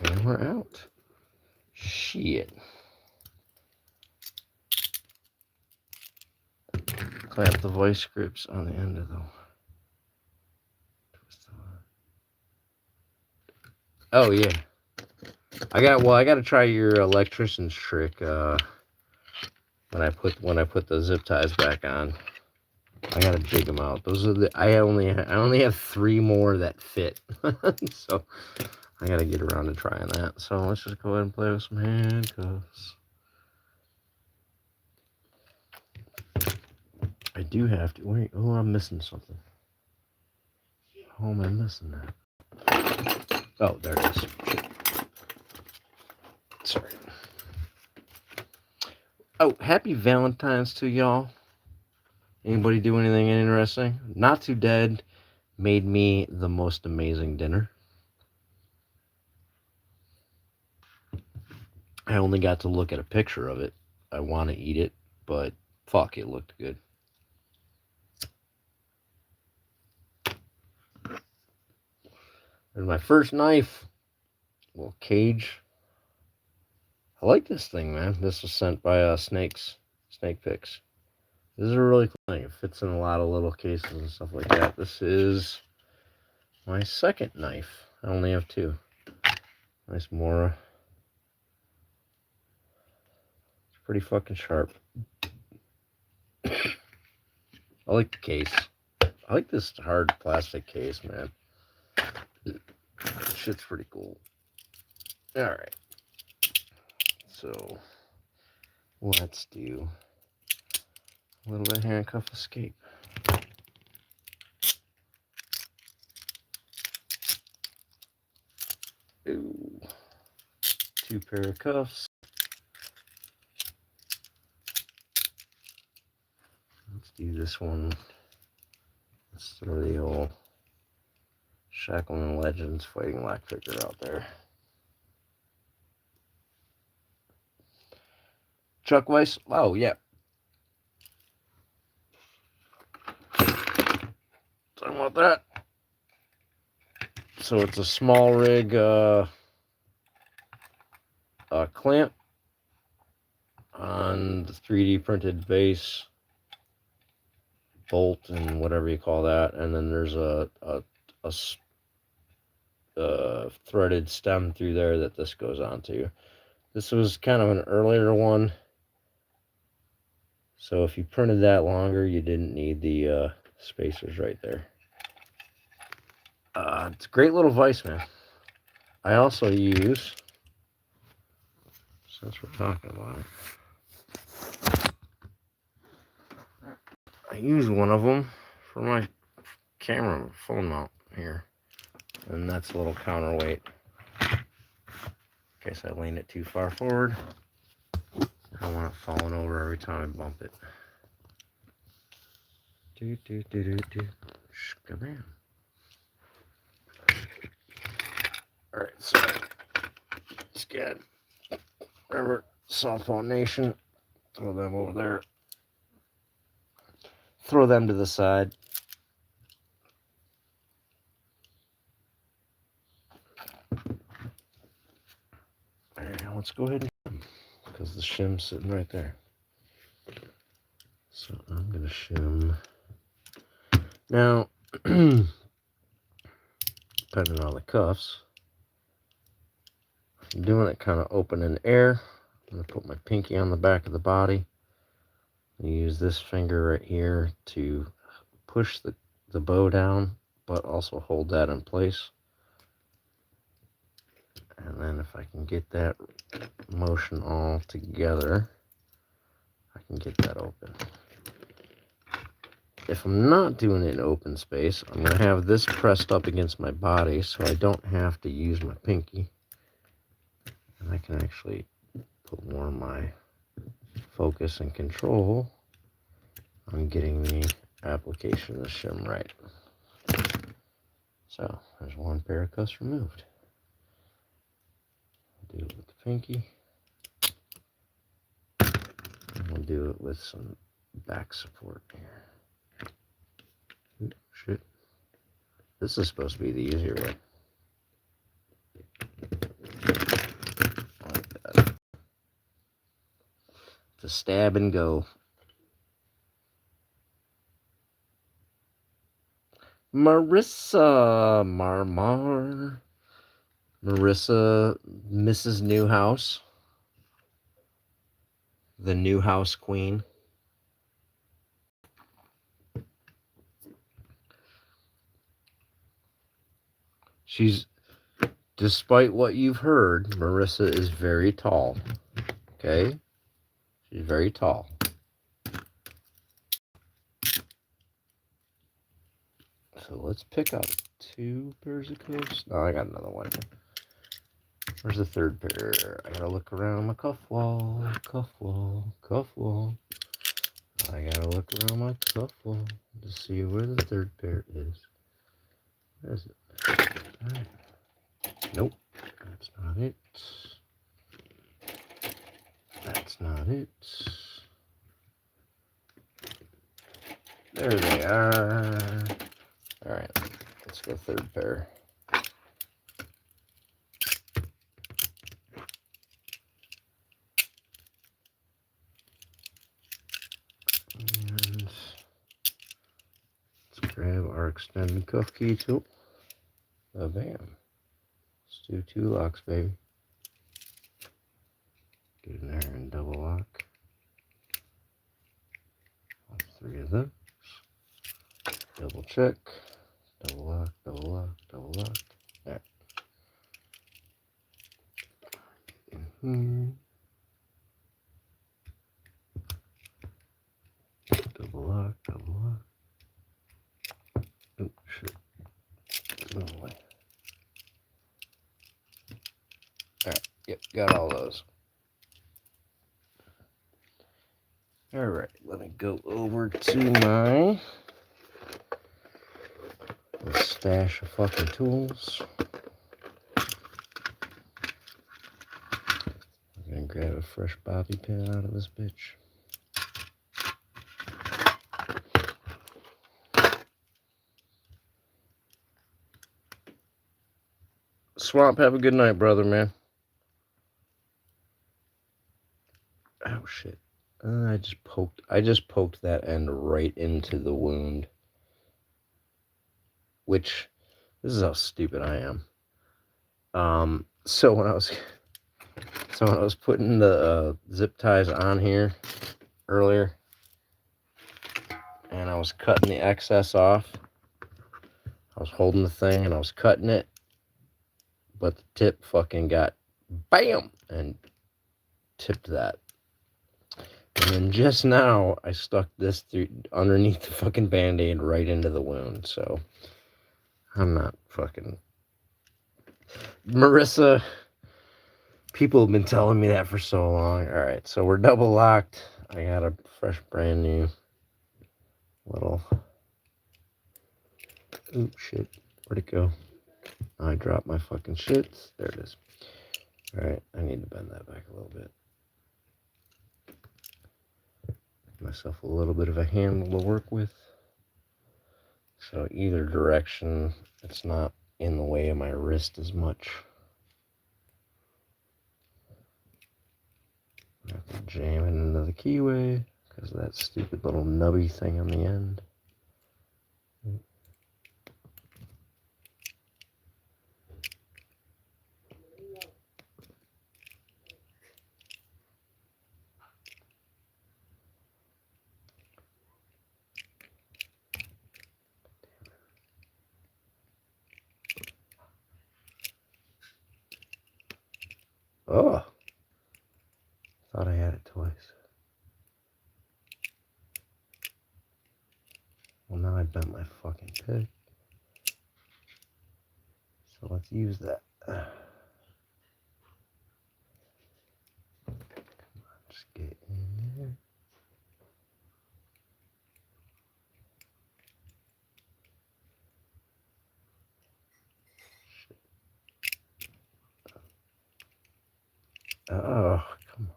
And we're out. Shit. Clamp the voice grips on the end of the. Oh yeah. I got to try your electrician's trick when I put the zip ties back on. I gotta dig them out. Those are I only have 3 more that fit. So I gotta get around to trying that. So let's just go ahead and play with some handcuffs. I do have to wait. Oh, I'm missing something. How am I missing that? Oh, there it is. Sorry. Oh, happy Valentine's to y'all. Anybody do anything interesting? Not Too Dead made me the most amazing dinner. I only got to look at a picture of it. I want to eat it, but fuck, it looked good. There's my first knife. Little cage. I like this thing, man. This was sent by Snake Picks. This is a really cool thing. It fits in a lot of little cases and stuff like that. This is my second knife. I only have 2. Nice Mora. It's pretty fucking sharp. I like the case. I like this hard plastic case, man. Shit's pretty cool. Alright. So, let's do a little bit of handcuff escape. Ooh. 2 pair of cuffs. Let's do this one. Let's throw the old Shacklemen Legends Fighting Lock Picker out there. Chuck Weiss. Oh, yeah. Talking about that. So it's a small rig clamp on the 3D printed base, bolt, and whatever you call that. And then there's a threaded stem through there that this goes onto. This was kind of an earlier one, so if you printed that longer, you didn't need the spacers right there. It's a great little vise, man. I also use, since we're talking about it, I use one of them for my camera phone mount here, and that's a little counterweight in case I lean it too far forward. I don't want it falling over every time I bump it. Shkabam. Alright, so scan. Remember, Softball Nation. Throw them over there. Throw them to the side. Alright, now let's go ahead and shim, because the shim's sitting right there. So I'm going to shim. Now, depending on the cuffs, I'm doing it kind of open in the air. I'm going to put my pinky on the back of the body. And use this finger right here to push the bow down, but also hold that in place. And then if I can get that motion all together, I can get that open. If I'm not doing it in open space, I'm going to have this pressed up against my body so I don't have to use my pinky. And I can actually put more of my focus and control on getting the application of the shim right. So there's one pair of cuffs removed. I'll do it with the pinky. And we'll do it with some back support here. Ooh, shit. This is supposed to be the easier way. Like that. To stab and go. Marissa Marissa, Mrs. Newhouse, the Newhouse Queen. She's, despite what you've heard, Marissa is very tall. Okay? She's very tall. So let's pick up 2 pairs of cuffs. Oh, I got another one. Where's the third pair? I gotta look around my cuff wall, cuff wall, cuff wall. I gotta look around my cuff wall to see where the third pair is. Where is it? Alright. Nope, that's not it. That's not it. There they are. Alright, let's go third pair. And let's grab our extended cuff key tool. Bam. Let's do 2 locks, baby. Get in there and double lock. All 3 of those. Double check. Double lock, double lock, double lock. There. Double lock, double lock. Oh, shit. No way. Alright, yep, got all those. Alright, let me go over to my stash of fucking tools. I'm gonna grab a fresh bobby pin out of this bitch. Swamp, have a good night, brother, man. Oh shit. I just poked that end right into the wound. Which, this is how stupid I am. So when I was putting the zip ties on here earlier, and I was cutting the excess off, I was holding the thing and I was cutting it, but the tip fucking got BAM and tipped that. And then just now, I stuck this through underneath the fucking Band-Aid right into the wound. So, I'm not fucking... Marissa, people have been telling me that for so long. Alright, so we're double locked. I got a fresh, brand new little... Oop, shit. Where'd it go? I dropped my fucking shit. There it is. Alright, I need to bend that back a little bit. Give myself a little bit of a handle to work with. So either direction, it's not in the way of my wrist as much. I have to jam it into the keyway because of that stupid little nubby thing on the end. Oh, thought I had it twice. Well, now I bent my fucking pick. So let's use that. Come on, just get in there. Oh, come on.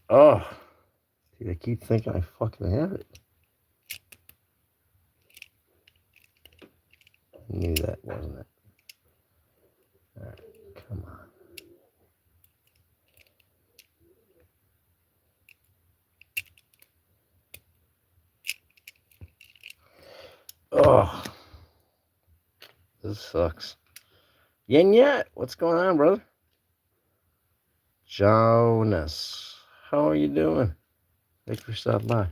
Oh, dude, I keep thinking I fucking have it. I knew that, wasn't it? Alright, come on. Oh, this sucks. Yin Yet, what's going on, brother? Jonas, how are you doing? Thanks for stopping by.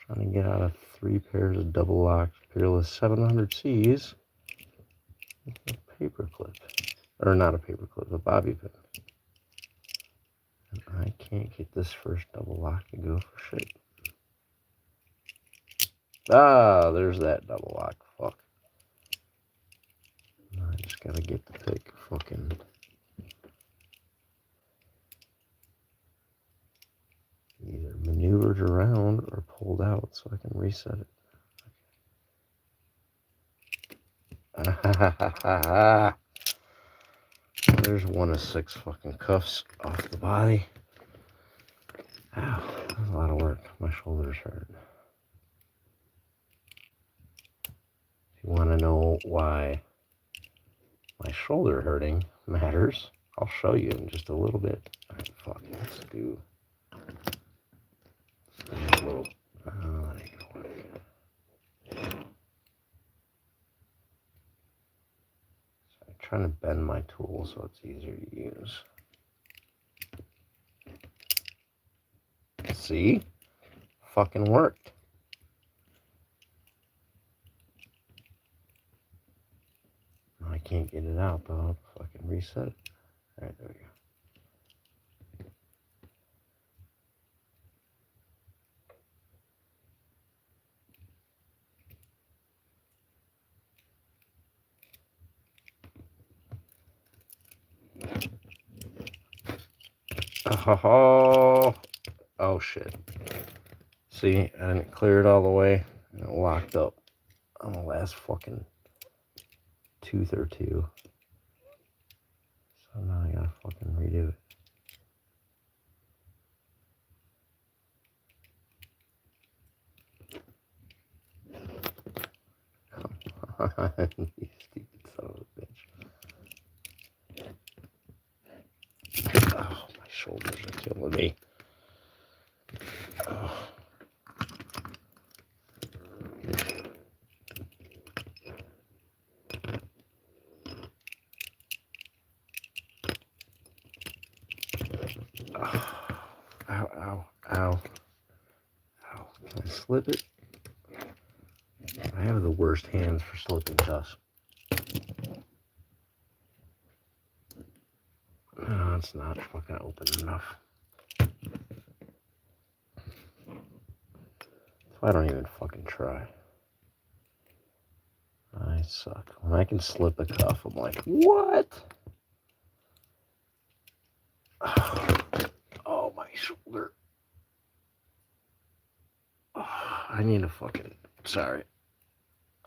Trying to get out of 3 pairs of double locked Peerless 700Cs with a paper clip. Or not a paper clip, a bobby pin. And I can't get this first double lock to go for shit. Ah, there's that double lock. Fuck. I just gotta get the pick fucking... either maneuvered around or pulled out so I can reset it. There's 1 of 6 fucking cuffs off the body. Ow, that's a lot of work. My shoulders hurt. If you want to know why my shoulder hurting matters, I'll show you in just a little bit. Alright, fuck, let's do a little... that ain't gonna work. So I'm trying to bend my tool so it's easier to use. See? Fucking worked. I can't get it out, though. I'll fucking reset it. Alright, there we go. Oh shit. See, I didn't clear it all the way, and it locked up on the last fucking tooth or two. So now I gotta fucking redo it. You stupid son of a bitch. Oh, my shoulders are killing me. Oh. Ow, ow, ow. Ow. Can I slip it? I have the worst hands for slipping dust. No, it's not fucking open enough. So I don't even fucking try. I suck. When I can slip a cuff, I'm like, what? Oh, my shoulder. Oh, I need a fucking... Sorry.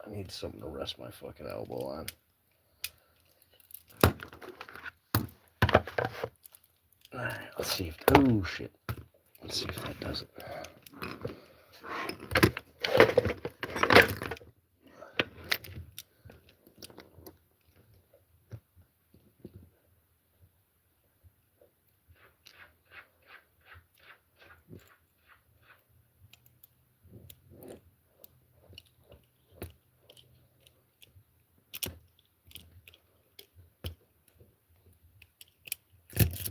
I need something to rest my fucking elbow on. Alright, let's see if... Oh, shit. Let's see if that does it.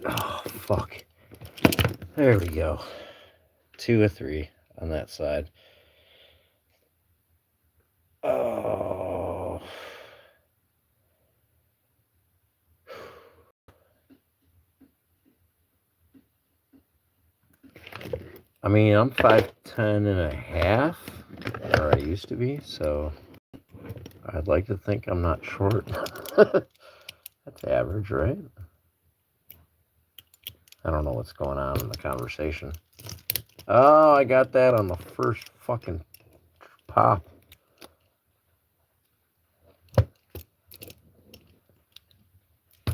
Oh, fuck. There we go. 2 or 3 on that side. Oh. I mean, I'm 5'10" and a half, or I used to be, so I'd like to think I'm not short. That's average, right? I don't know what's going on in the conversation. Oh, I got that on the first fucking pop.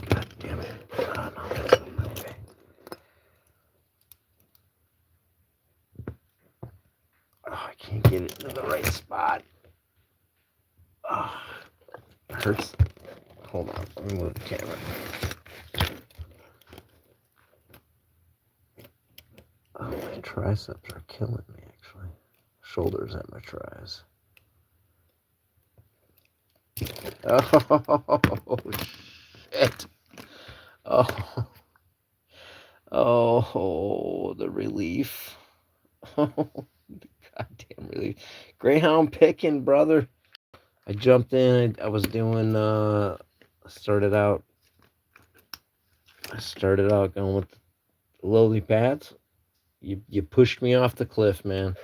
God damn it. Oh, no, that's not okay. Oh, I can't get it in the right spot. Oh, it hurts. Hold on, let me move the camera. Oh, my triceps are killing me, actually. Shoulders and my tries. Oh, shit. Oh. Oh, the relief. Oh, the goddamn relief. Greyhound picking, brother. I jumped in. I was doing, I started out going with the lowly pads. You pushed me off the cliff, man.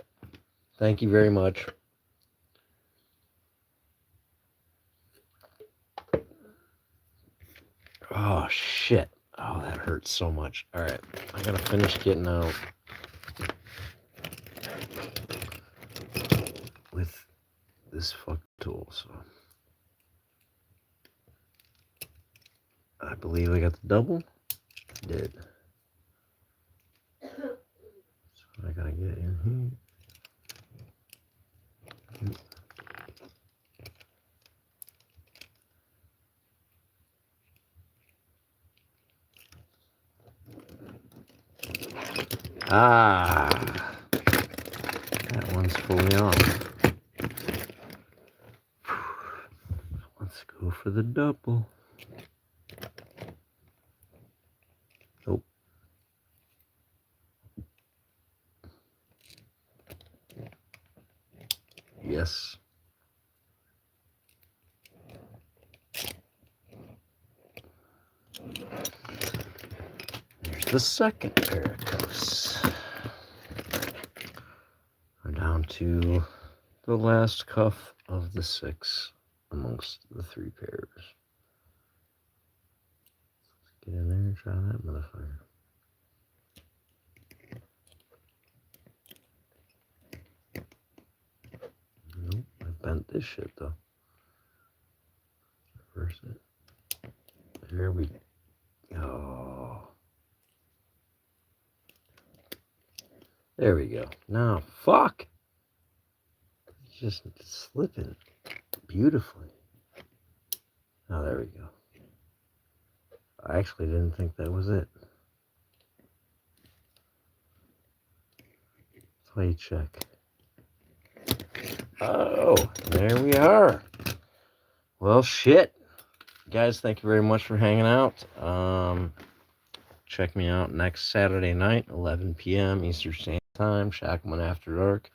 Thank you very much. Oh, shit. Oh, that hurts so much. All right. I got to finish getting out with this fuck tool, so. I believe I got the double. I did. So I got to get in here. Ah, that one's fully off. Let's go for the double. Nope. Yes. There's the second pair of cuffs. We're down to the last cuff of the 6 amongst the 3 pairs. Let's get in there and try that motherfucker. bent this shit though. Reverse it. There we go. There we go. Now, fuck. It's just slipping beautifully. Oh, there we go. I actually didn't think that was it. Play check. Oh, there we are. Well, shit. Guys, thank you very much for hanging out. Check me out next Saturday night, 11 p.m. Eastern Standard Time, Shacklemen After Dark.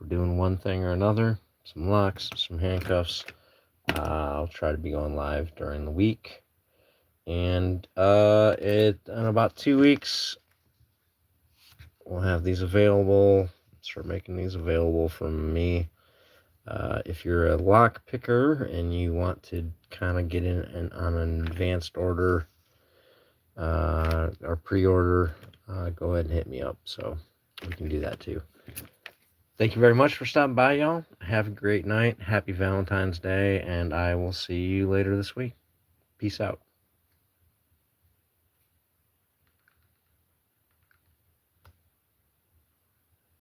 We're doing one thing or another. Some locks, some handcuffs. I'll try to be going live during the week. And in about 2 weeks, we'll have these available. Start making these available from me. If you're a lock picker and you want to kind of get in on an advanced order or pre-order, go ahead and hit me up. So we can do that too. Thank you very much for stopping by, y'all. Have a great night. Happy Valentine's Day, and I will see you later this week. Peace out.